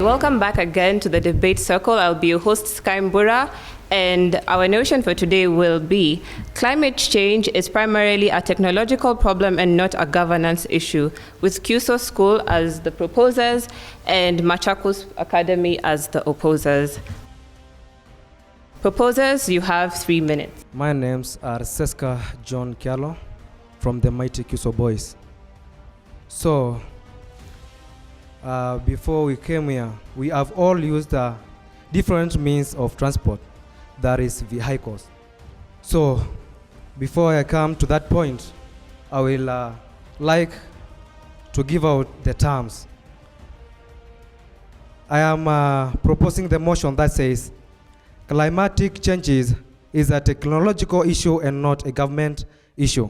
welcome back again to the debate circle. I'll be your host, Sky Mbura, and our notion for today will be climate change is primarily a technological problem and not a governance issue, with Kyuso School as the proposers and Machakos Academy as the opposers. Proposers, you have 3 minutes. My names are Seska John Kialo from the mighty Kyuso Boys. So, before we came here, we have all used different means of transport, that is vehicles. So, before I come to that point, I will like to give out the terms. I am proposing the motion that says, climatic changes is a technological issue and not a government issue.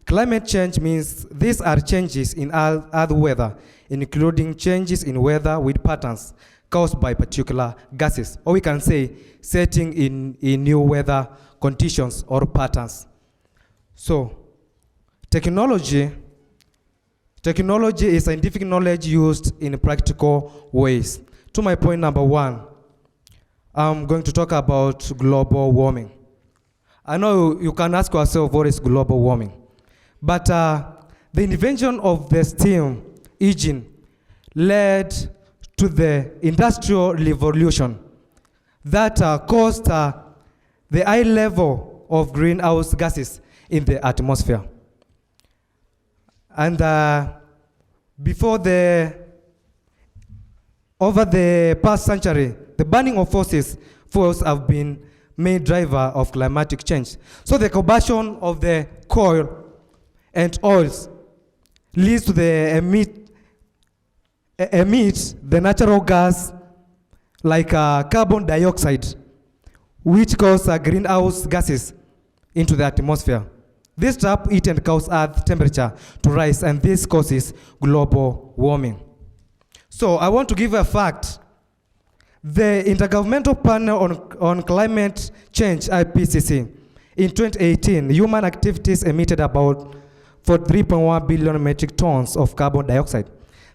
Climate change means these are changes in earth weather, including changes in weather with patterns caused by particular gases, or we can say setting in new weather conditions or patterns. So, technology is scientific knowledge used in practical ways. To my point number 1, I'm going to talk about global warming. I know you can ask yourself, what is global warming? But the invention of the steam engine led to the Industrial Revolution that caused the high level of greenhouse gases in the atmosphere. And over the past century, the burning of fuels have been main driver of climatic change. So the combustion of the coal and oils leads to the emit the natural gas like carbon dioxide, which cause greenhouse gases into the atmosphere. This trap heat and cause Earth temperature to rise, and this causes global warming. So I want to give a fact. The Intergovernmental Panel on Climate Change, IPCC, in 2018, human activities emitted about 3.1 billion metric tons of carbon dioxide.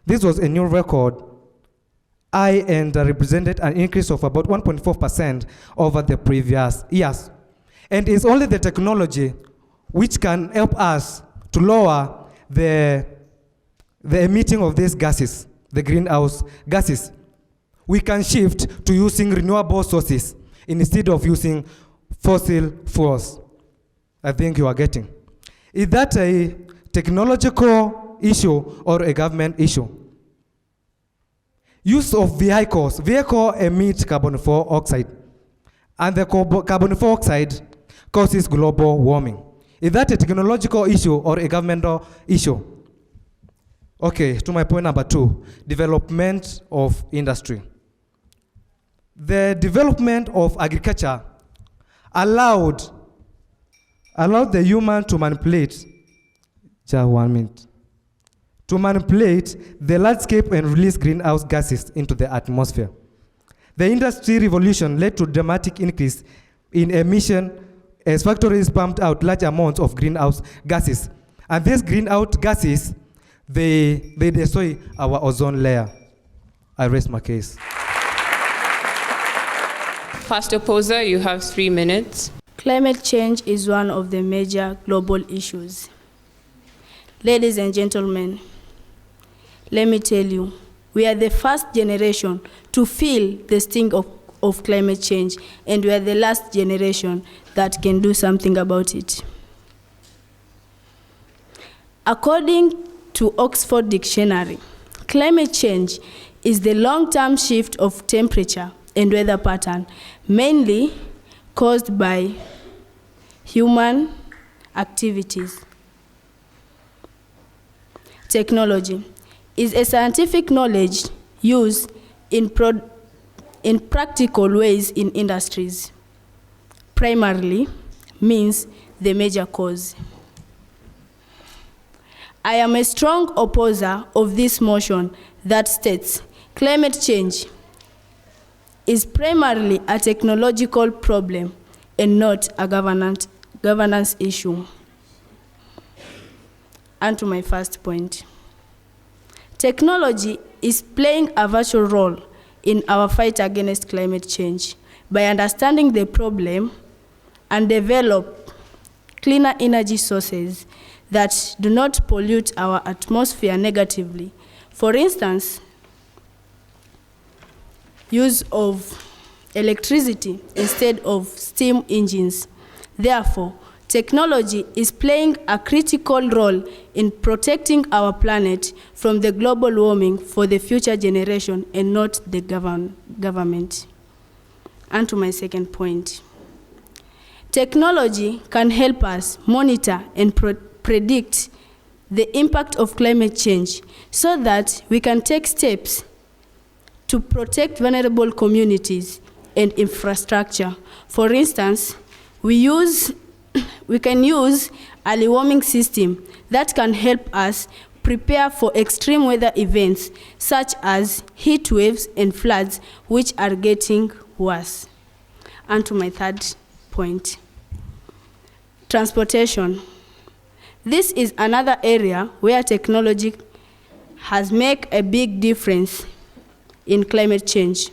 This was a new record, high, and represented an increase of about 1.4% over the previous years. And it's only the technology which can help us to lower the emitting of these gases, the greenhouse gases. We can shift to using renewable sources instead of using fossil fuels. I think you are getting. Is that a technological issue or a government issue? Use of vehicles. Vehicles emit carbon dioxide, and the carbon dioxide causes global warming. Is that a technological issue or a governmental issue? Okay, to my point number 2, development of industry. The development of agriculture allowed the human to manipulate, to manipulate the landscape and release greenhouse gases into the atmosphere. The industry revolution led to dramatic increase in emission as factories pumped out large amounts of greenhouse gases. And these greenhouse gases, they destroy our ozone layer. I rest my case. First opposer, you have 3 minutes. Climate change is one of the major global issues. Ladies and gentlemen, let me tell you, we are the first generation to feel the sting of climate change, and we are the last generation that can do something about it. According to Oxford Dictionary, climate change is the long-term shift of temperature and weather pattern, mainly caused by human activities. Technology is a scientific knowledge used in practical ways in industries. Primarily means the major cause. I am a strong opposer of this motion that states climate change is primarily a technological problem and not a governance issue. And to my first point, technology is playing a virtual role in our fight against climate change by understanding the problem and develop cleaner energy sources that do not pollute our atmosphere negatively. For instance, use of electricity instead of steam engines. Therefore, technology is playing a critical role in protecting our planet from the global warming for the future generation and not the government. And to my second point. Technology can help us monitor and predict the impact of climate change so that we can take steps to protect vulnerable communities and infrastructure. For instance, we can use early warning system that can help us prepare for extreme weather events such as heat waves and floods, which are getting worse. And to my third point, transportation. This is another area where technology has made a big difference in climate change.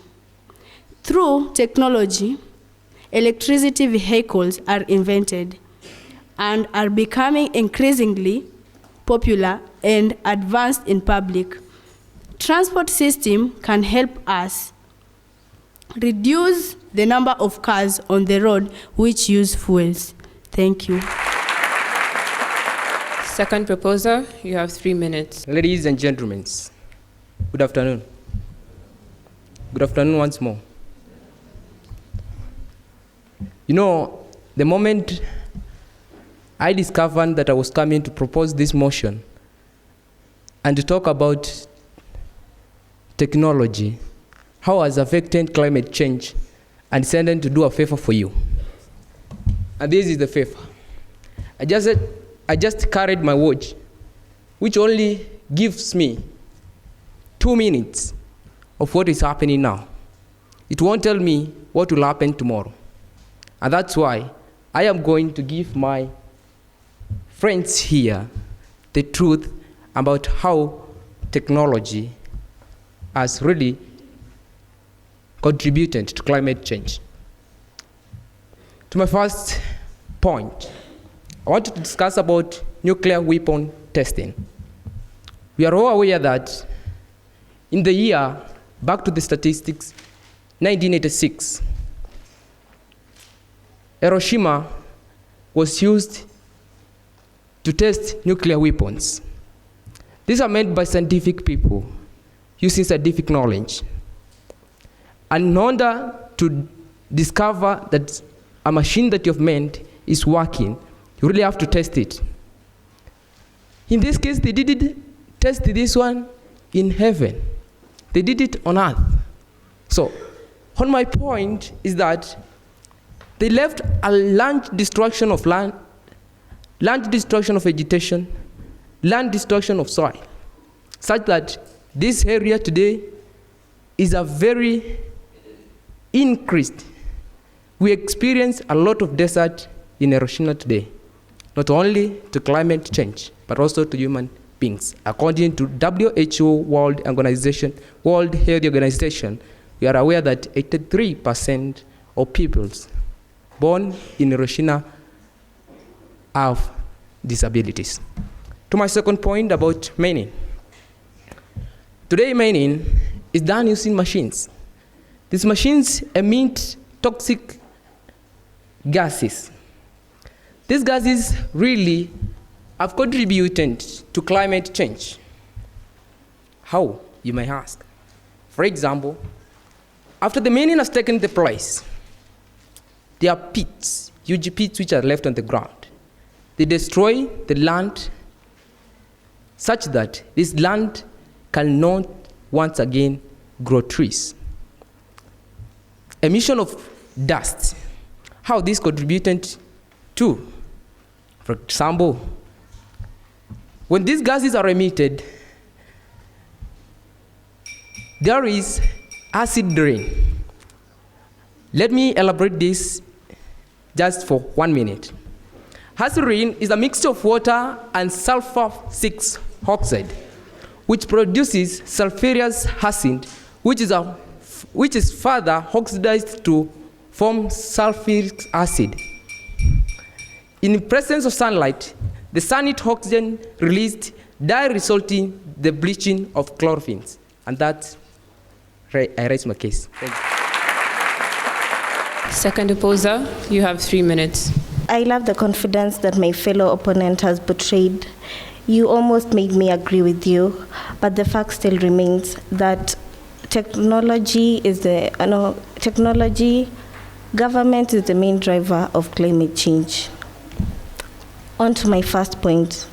Through technology, electricity vehicles are invented and are becoming increasingly popular and advanced in public. Transport system can help us reduce the number of cars on the road which use fuels. Thank you. Second proposer, you have 3 minutes. Ladies and gentlemen, good afternoon. Good afternoon once more. You know, the moment I discovered that I was coming to propose this motion and to talk about technology, how it has affected climate change, and decided to do a favor for you. And this is the favor. I just carried my watch, which only gives me 2 minutes of what is happening now. It won't tell me what will happen tomorrow. And that's why I am going to give my friends here the truth about how technology has really contributed to climate change. To my first point, I want to discuss about nuclear weapon testing. We are all aware that in the year, back to the statistics, 1986, Hiroshima was used to test nuclear weapons. These are made by scientific people using scientific knowledge. And in order to discover that a machine that you've made is working, you really have to test it. In this case, they didn't test this one in heaven. They did it on earth. So, on my point is that they left a land destruction of land destruction of vegetation, land destruction of soil, such that this area today is a very increased. We experience a lot of desert in Hiroshima today, not only to climate change, but also to human beings. According to WHO, World Health Organization, we are aware that 83% of peoples born in Hiroshima have disabilities. To my second point about mining. Today, mining is done using machines. These machines emit toxic gases. These gases really have contributed to climate change. How, you may ask? For example, after the mining has taken the place, there are pits, huge pits which are left on the ground. They destroy the land such that this land cannot once again grow trees. Emission of dust, how this contributed to, for example, when these gases are emitted, there is acid rain. Let me elaborate this just for 1 minute. Acid rain is a mixture of water and sulfur 6 oxide, which produces sulfurous acid, which is further oxidized to form sulfuric acid. In the presence of sunlight, the sunlit oxygen released die resulting the bleaching of chlorophylls. And that's I raise my case. Thank you. Second opposer, you have 3 minutes. I love the confidence that my fellow opponent has portrayed. You almost made me agree with you, but the fact still remains that government is the main driver of climate change. On to my first point.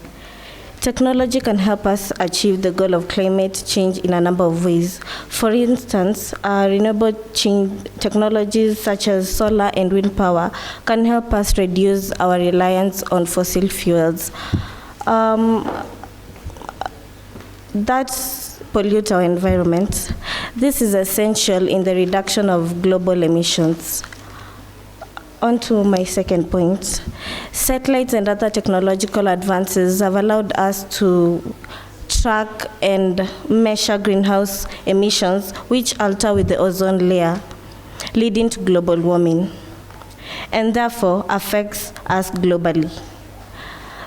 Technology can help us achieve the goal of climate change in a number of ways. For instance, renewable technologies such as solar and wind power can help us reduce our reliance on fossil fuels. That pollute our environment. This is essential in the reduction of global emissions. On to my second point. Satellites and other technological advances have allowed us to track and measure greenhouse emissions, which alter with the ozone layer, leading to global warming, and therefore affects us globally.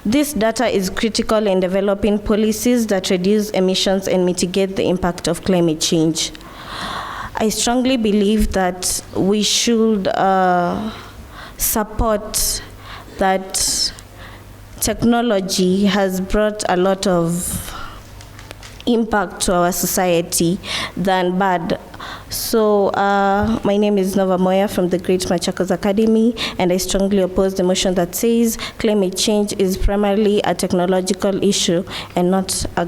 This data is critical in developing policies that reduce emissions and mitigate the impact of climate change. I strongly believe that we should support that technology has brought a lot of impact to our society than bad. So my name is Nova Moya from the Great Machakos Academy, and I strongly oppose the motion that says climate change is primarily a technological issue and not a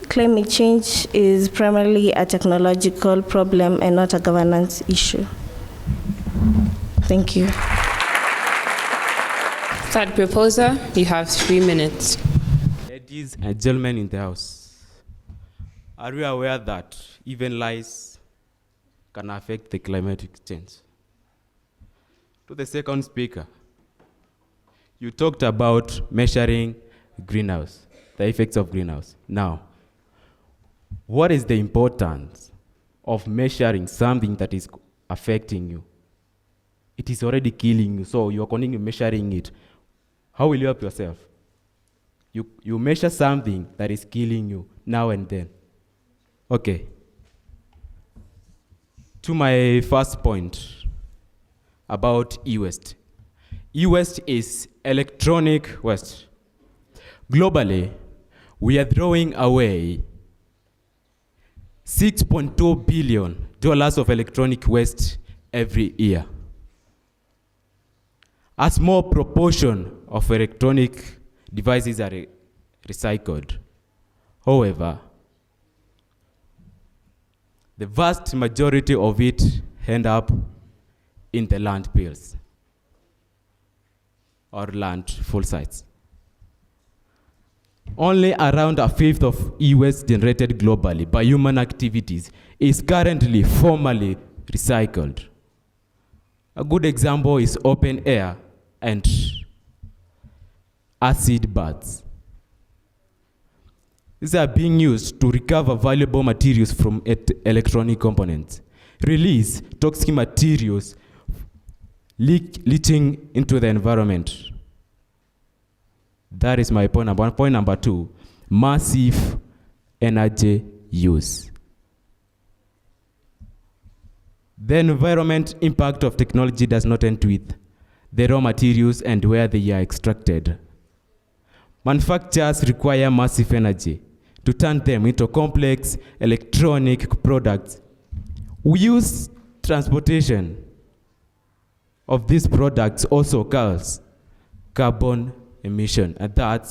climate change is primarily a technological problem and not a governance issue. Thank you. Third proposer, you have 3 minutes. Ladies and gentlemen in the House, are you aware that even lies can affect the climatic change? To the second speaker, you talked about measuring greenhouse, the effects of greenhouse. Now, what is the importance of measuring something that is affecting you? It is already killing you, so you're continuing measuring it. How will you help yourself? You measure something that is killing you now and then. Okay. To my first point about e-waste. E-waste is electronic waste. Globally, we are throwing away $6.2 billion of electronic waste every year. A small proportion of electronic devices are recycled. However, the vast majority of it end up in the landfills or landfill sites. Only around a fifth of e-waste generated globally by human activities is currently formally recycled. A good example is open air and acid baths. These are being used to recover valuable materials from electronic components, release toxic materials leaching into the environment. That is my point number one. Point number two, massive energy use. The environment impact of technology does not end with the raw materials and where they are extracted. Manufacturers require massive energy to turn them into complex electronic products. We use transportation of these products also causes carbon emission, and that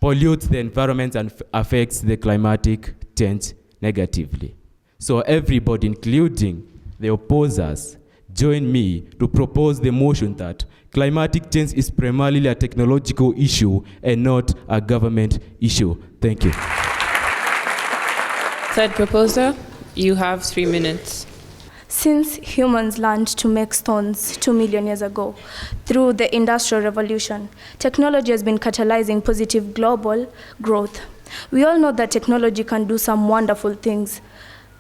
pollutes the environment and affects the climatic change negatively. So everybody, including the opposers, join me to propose the motion that climatic change is primarily a technological issue and not a government issue. Thank you. Third proposer, you have 3 minutes. Since humans learned to make stones 2 million years ago through the Industrial Revolution, technology has been catalyzing positive global growth. We all know that technology can do some wonderful things.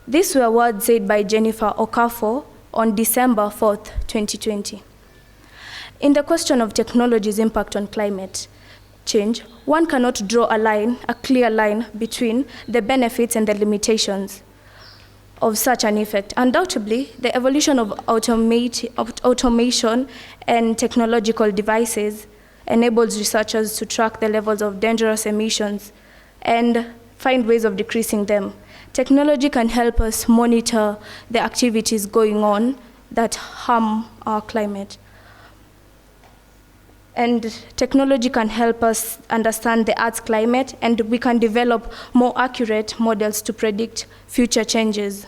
These were words said by Jennifer Okafor on December 4th, 2020. In the question of technology's impact on climate change, one cannot draw a clear line between the benefits and the limitations of such an effect. Undoubtedly, the evolution of automation and technological devices enables researchers to track the levels of dangerous emissions and find ways of decreasing them. Technology can help us monitor the activities going on that harm our climate. And technology can help us understand the Earth's climate, and we can develop more accurate models to predict future changes.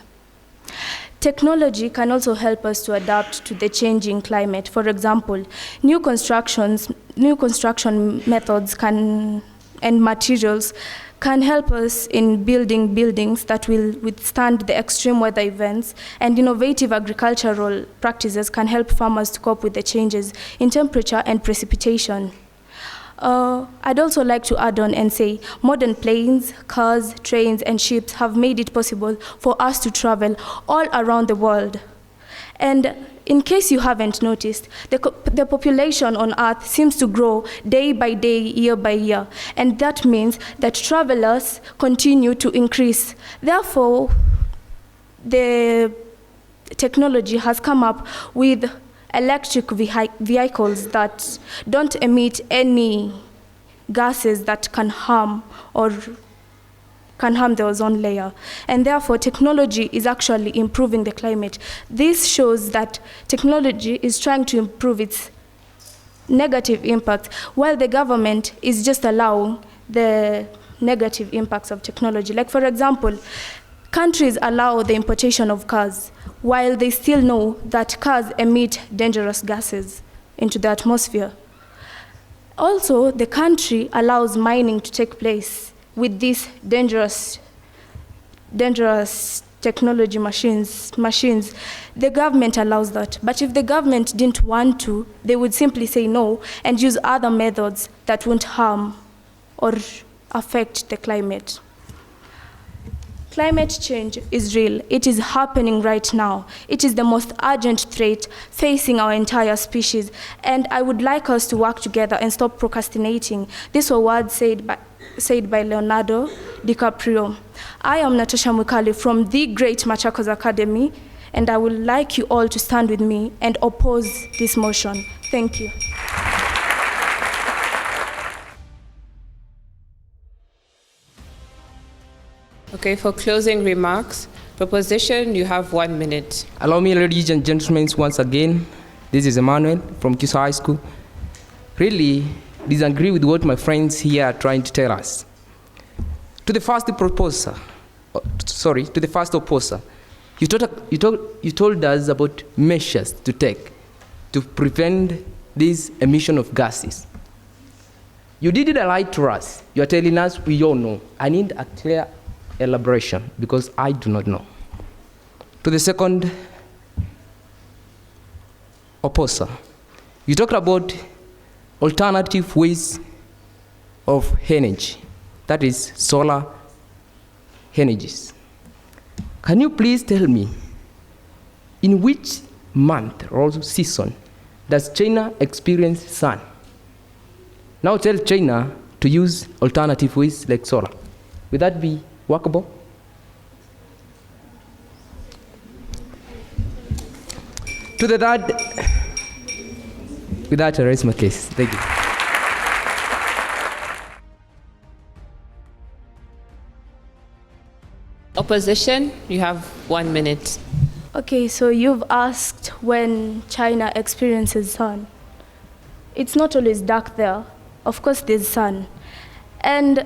Technology can also help us to adapt to the changing climate. For example, new construction methods and materials can help us in building buildings that will withstand the extreme weather events, and innovative agricultural practices can help farmers to cope with the changes in temperature and precipitation. I'd also like to add on and say modern planes, cars, trains, and ships have made it possible for us to travel all around the world. And in case you haven't noticed, the population on Earth seems to grow day by day, year by year, and that means that travelers continue to increase. Therefore, the technology has come up with electric vehicles that don't emit any gases that can harm the ozone layer. And therefore, technology is actually improving the climate. This shows that technology is trying to improve its negative impact, while the government is just allowing the negative impacts of technology. Like, for example, countries allow the importation of cars, while they still know that cars emit dangerous gases into the atmosphere. Also, the country allows mining to take place with these dangerous technology machines. The government allows that. But if the government didn't want to, they would simply say no and use other methods that won't harm or affect the climate. Climate change is real. It is happening right now. It is the most urgent threat facing our entire species. And I would like us to work together and stop procrastinating. These were words said by Leonardo DiCaprio. I am Natasha Mukali from the great Machakos Academy, and I would like you all to stand with me and oppose this motion. Thank you. Okay, for closing remarks, proposition, you have 1 minute. Allow me, ladies and gentlemen, once again, this is Emmanuel from Kyuso High School. Really disagree with what my friends here are trying to tell us. To the first opposer, you told us about measures to take to prevent this emission of gases. You didn't lie to us. You are telling us we all know. I need a clear elaboration because I do not know. To the second opposer, you talked about alternative ways of energy, that is solar energies. Can you please tell me in which month or season does China experience sun? Now tell China to use alternative ways like solar. Will that be workable? To the third, with that I raise my case. Thank you. Opposition, you have 1 minute. Okay, so you've asked when China experiences sun. It's not always dark there. Of course, there's sun. And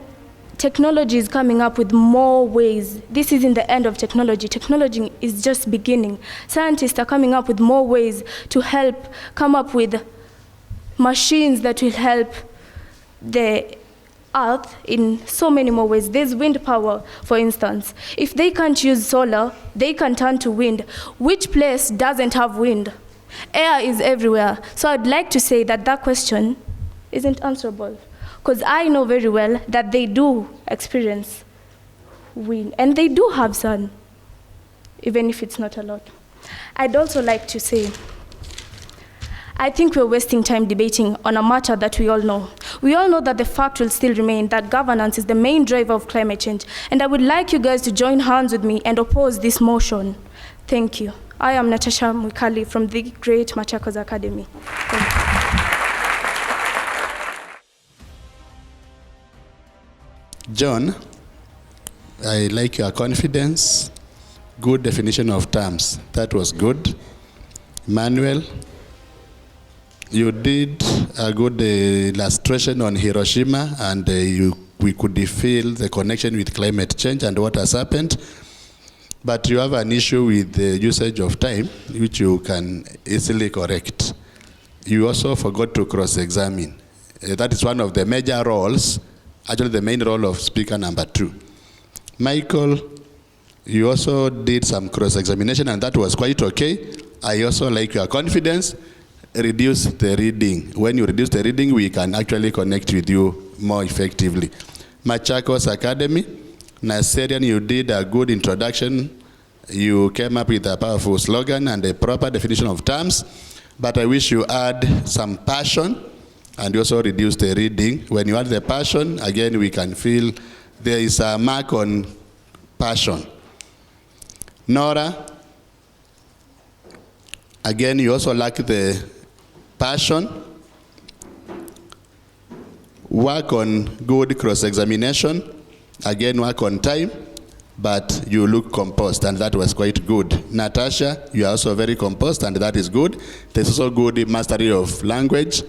technology is coming up with more ways. This isn't the end of technology. Technology is just beginning. Scientists are coming up with more ways to help come up with machines that will help the Earth in so many more ways. There's wind power, for instance. If they can't use solar, they can turn to wind. Which place doesn't have wind? Air is everywhere. So I'd like to say that that question isn't answerable, because I know very well that they do experience wind, and they do have sun, even if it's not a lot. I'd also like to say, I think we're wasting time debating on a matter that we all know. We all know that the fact will still remain that governance is the main driver of climate change, and I would like you guys to join hands with me and oppose this motion. Thank you. I am Natasha Mwikali from the Great Machakos Academy. Thank you. John, I like your confidence. Good definition of terms. That was good. Manuel, you did a good illustration on Hiroshima, and we could feel the connection with climate change and what has happened. But you have an issue with the usage of time, which you can easily correct. You also forgot to cross-examine. That is one of the major roles, actually the main role of speaker number 2. Michael, you also did some cross-examination, and that was quite okay. I also like your confidence. Reduce the reading. When you reduce the reading, we can actually connect with you more effectively. Machakos Academy, Naserian, you did a good introduction. You came up with a powerful slogan and a proper definition of terms, but I wish you add some passion and you also reduce the reading. When you add the passion, again, we can feel there is a mark on passion. Nora, again, you also lack the passion. Work on good cross-examination. Again, work on time, but you look composed, and that was quite good. Natasha, you are also very composed, and that is good. There's also good mastery of language,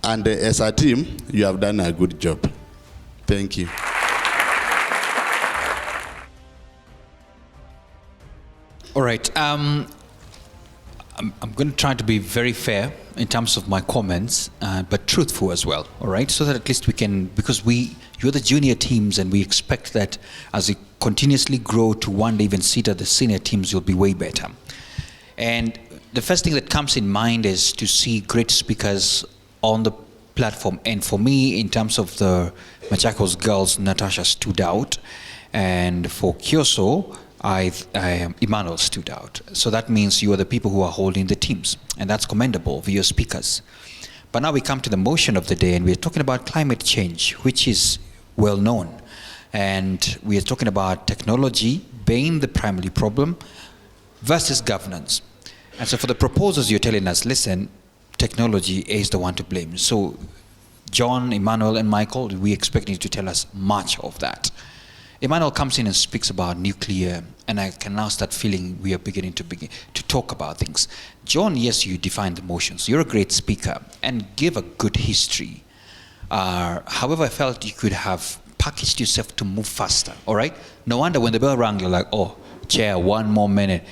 and as a team, you have done a good job. Thank you. All right. I'm going to try to be very fair in terms of my comments, but truthful as well, all right? So that at least we can, because you're the junior teams, and we expect that as we continuously grow to one day even sit at the senior teams, you'll be way better. And the first thing that comes in mind is to see great speakers on the platform. And for me, in terms of the Machakos girls, Natasha stood out. And for Kyuso, Emmanuel stood out. So that means you are the people who are holding the teams, and that's commendable for your speakers. But now we come to the motion of the day, and we're talking about climate change, which is well known. And we are talking about technology being the primary problem versus governance. And so for the proposals, you're telling us, listen, technology is the one to blame. So John, Emmanuel, and Michael, we expect you to tell us much of that. Emmanuel comes in and speaks about nuclear, and I can now start feeling we are beginning to talk about things. John, yes, you define the motions. You're a great speaker and give a good history. However, I felt you could have packaged yourself to move faster, all right? No wonder when the bell rang, you're like, oh, chair, 1 more minute.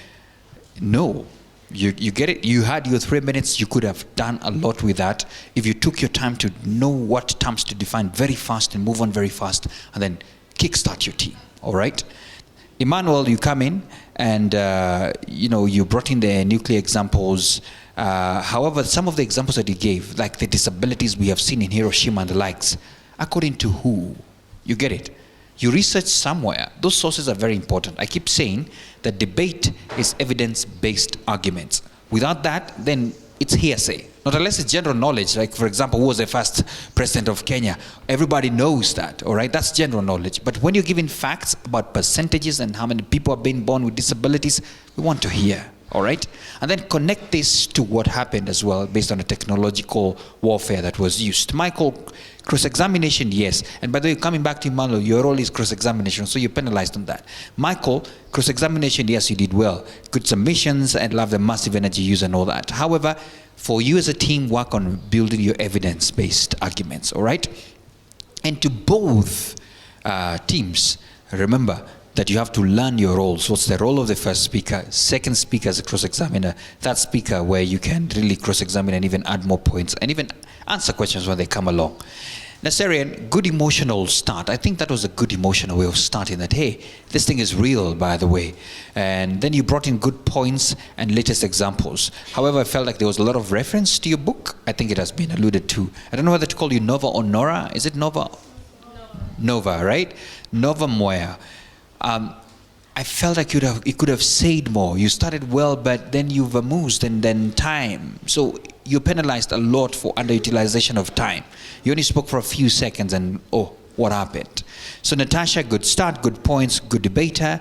No, you get it. You had your 3 minutes. You could have done a lot with that if you took your time to know what terms to define very fast and move on very fast, and then kickstart your team, all right? Emmanuel, you come in and you brought in the nuclear examples. However, some of the examples that you gave, like the disabilities we have seen in Hiroshima and the likes, according to who? You get it? You research somewhere. Those sources are very important. I keep saying that debate is evidence-based arguments. Without that, then it's hearsay. Not unless it's general knowledge, like, for example, who was the first president of Kenya? Everybody knows that, all right? That's general knowledge. But when you're giving facts about percentages and how many people are being born with disabilities, we want to hear, all right? And then connect this to what happened as well, based on the technological warfare that was used. Michael, cross-examination, yes. And by the way, coming back to Emmanuel, your role is cross-examination, so you're penalized on that. Michael, cross-examination, yes, you did well. Good submissions, and love the massive energy use and all that. However, for you as a team, work on building your evidence-based arguments, all right? And to both teams, remember that you have to learn your roles. What's the role of the first speaker? Second speaker as a cross-examiner. Third speaker where you can really cross-examine and even add more points and even answer questions when they come along. Naserian, good emotional start. I think that was a good emotional way of starting that, hey, this thing is real, by the way. And then you brought in good points and latest examples. However, I felt like there was a lot of reference to your book. I think it has been alluded to. I don't know whether to call you Nova or Nora. Is it Nova? Nova, right? Nova Moya. I felt like you could have said more. You started well, but then you vamoosed and then time. So you penalized a lot for underutilization of time. You only spoke for a few seconds and, oh, what happened? So Natasha, good start, good points, good debater.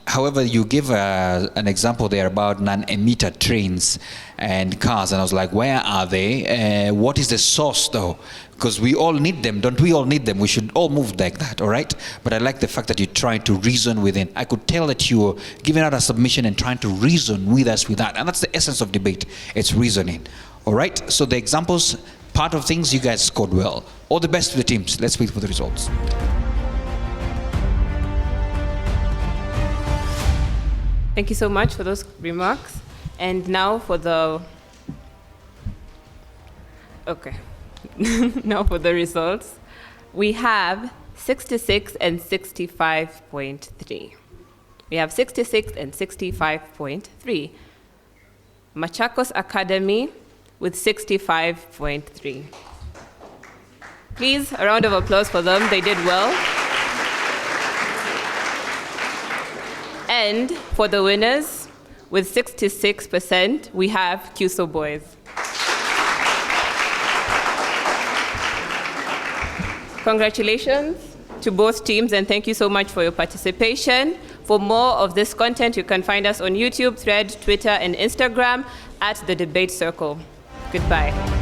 However, you give an example there about non-emitter trains and cars, and I was like, where are they? What is the source, though? Because we all need them. Don't we all need them? We should all move like that, all right? But I like the fact that you're trying to reason within. I could tell that you're giving out a submission and trying to reason with us with that. And that's the essence of debate. It's reasoning, all right? So the examples, part of things, you guys scored well. All the best to the teams. Let's wait for the results. Thank you so much for those remarks. And now for the... Okay. Now for the results. We have 66 and 65.3. We have 66 and 65.3. Machakos Academy with 65.3. Please, a round of applause for them. They did well. And for the winners, with 66%, we have Kyuso boys. Congratulations to both teams, and thank you so much for your participation. For more of this content, you can find us on YouTube, Thread, Twitter, and Instagram at The Debate Circle. Goodbye.